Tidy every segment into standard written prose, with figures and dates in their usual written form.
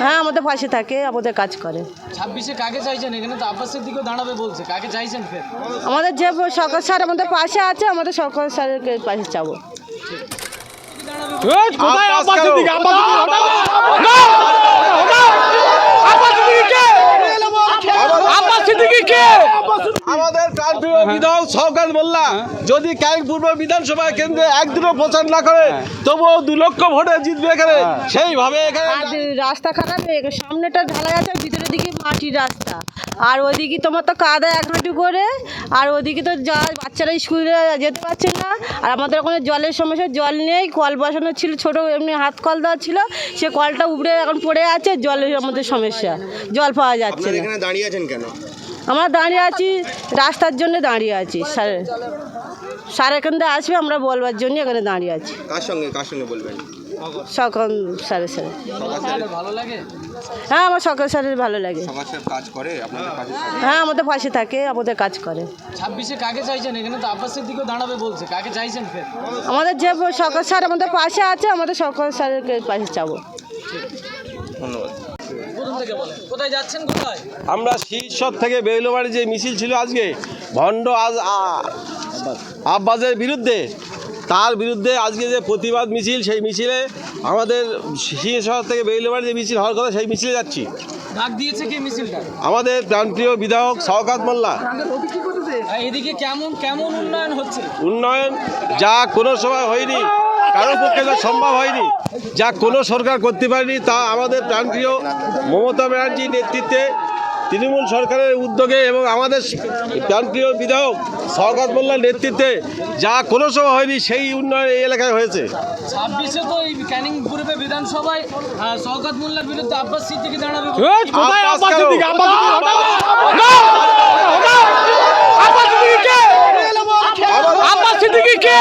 হ্যাঁ আমাদের পাশে থাকে, আমাদের কাজ করে। 26-এ কাকে চাইছেন? এখানে তো আব্বাস সিদ্দিকও দাঁড়াবে বলছে, কাকে চাইছেন ফের? আমাদের যে সরকার স্যার আমাদের পাশে আছে, আমাদের সরকার স্যারের পাশে যাবো। কোথায় আব্বাস সিদ্দিক? আব্বাস সিদ্দিক কে? আমাদের প্রাণপ্রিয় বিধায়ক শওকত মোল্লা যদি ক্যানিং পূর্ব বিধানসভা কেন্দ্রে একদিনও প্রচার না করে তবুও 2 লক্ষ ভোটে জিতবে এখানে, সেইভাবে এখানে। আর রাস্তা খারাপ, সামনেটা ঢালা আছে, ভিতরের দিকে মাটির রাস্তা, আর ওইদিকে তোমার তো কাদা 1 হাঁটু করে, আর ওইদিকে তো বাচ্চারা স্কুলে যেতে পারছে না। আর আমাদের ওখানে জলের সমস্যা, জল নেই, কল বসানো ছিল, ছোটো এমনি হাত কল দেওয়া ছিল, সে কলটা উপরে এখন পড়ে আছে, জলের আমাদের সমস্যা, জল পাওয়া যাচ্ছে না। এখানে দাঁড়িয়ে আছেন কেন? আমরা দাঁড়িয়ে আছি রাস্তার জন্য দাঁড়িয়ে আছি, স্যার এখান থেকে আসবে আমরা বলবার জন্য এখানে দাঁড়িয়ে আছি। কার সঙ্গে বলবেন? সকল স্যারের স্যার। ভালো লাগে? হ্যাঁ আমার সকল স্যারের ভালো লাগে। সমাজ কাজ করে আপনাদের পাশে? হ্যাঁ আমাদের পাশে থাকে, আমাদের কাজ করে। 26-এ কাকে চাইছেন? এখানে তো আব্বাস সিদ্দিকও দাঁড়াবে বলছে, কাকে চাইছেন ফের? আমাদের যে সরকার স্যার আমাদের পাশে আছে, আমাদের সরকার স্যারের পাশে যাবো। ধন্যবাদ। প্রথম থেকে বলেন, কোথায় যাচ্ছেন? কোথায়? আমরা শীর্ষদ থেকে বেইলবাড়ি যে মিছিল ছিল আজকে ভণ্ড আব্বাসের বিরুদ্ধে, তার বিরুদ্ধে আজকে যে প্রতিবাদ মিছিল, সেই মিছিলে আমাদের শীর্ষদ থেকে বেইলবাড়ি যে মিছিল হওয়ার কথা সেই মিছিলে যাচ্ছি। ডাক দিয়েছে কি মিছিলটা? আমাদের প্রাণপ্রিয় বিধায়ক শওকত মোল্লা। এদিকে কেমন উন্নয়ন হচ্ছে? উন্নয়ন যা কোনো সময় হয়নি, কারোর পক্ষে যা সম্ভব হয়নি, যা কোনো সরকার করতে পারেনি, তা আমাদের প্রাণপ্রিয় মমতা ব্যানার্জির নেতৃত্বে তৃণমূল সরকারের উদ্যোগে এবং আমাদের প্রাণপ্রিয় বিধায়ক শওকত মোল্লার নেতৃত্বে যা কোনো সময় হয়নি, সেই উন্নয়ন এই এলাকায় হয়েছে। 26-এ তো এই ক্যানিং পূর্বে বিধানসভায় শওকত মোল্লার বিরুদ্ধে আব্বাস সিদ্দিকী দাঁড়াবে। কোথায় আব্বাস সিদ্দিক? আব্বাস সিদ্দিক কে?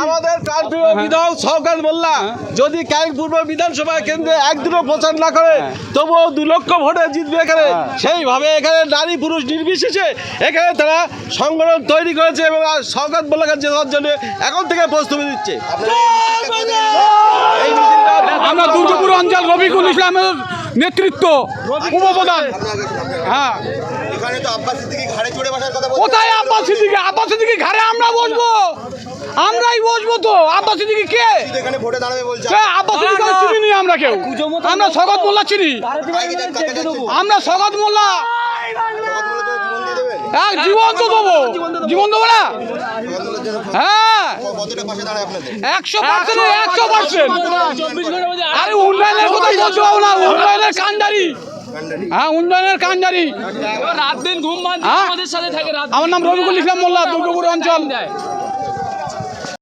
আমাদের প্রাণপ্রিয় বিধায়ক শওকত মোল্লা যদি ক্যানিং পূর্ব বিধানসভা কেন্দ্রে একদিনও প্রচার না করে তবুও 2 লক্ষ ভোটে জিতবে এখানে, সেইভাবে এখানে নারী পুরুষ নির্বিশেষে এখানে তারা সংগঠন তৈরি করেছে এবং শওকত মোল্লাকে জেতার জন্য এখন থেকে প্রস্তুতি দিচ্ছে। এই মিছিলটা আমরা দুর্গাপুর অঞ্চল রফিকুল ইসলামের নেতৃত্ব উপপ্রধান। হ্যাঁ, এখানে তো আব্বাস সিদ্দিকী ঘাড়ে চড়ে বসার কথা বলছেন। কোথায় আব্বাস সিদ্দিক? আব্বাস সিদ্দিক ঘাড়ে আমরা বসবো, আমরাই বসবো তো। আব্বাস সিদ্দিক কে? এখানে ভোটে দাঁড়াবে বলছে। আব্বাস সিদ্দিক চিনি নি আমরা কেউ, আমরা শওকত মোল্লা চিনি, আমরা শওকত মোল্লা জীবন তো দেবো, জীবন দেবো না? হ্যাঁ, কতটা পাশে দাঁড়ায় আপনাদের? 100%। আরে উন্নয়নের কথাই বলতে পারবো না, উন্নয়নের কান্ডারি। হ্যাঁ, উন্নয়নের কান্ডারি। রাত দিন ঘুম বাদ হ্যাঁ? আমাদের সাথে থাকে। আমার নাম রফিকুল ইসলাম মোল্লা, দুর্গাপুর অঞ্চল।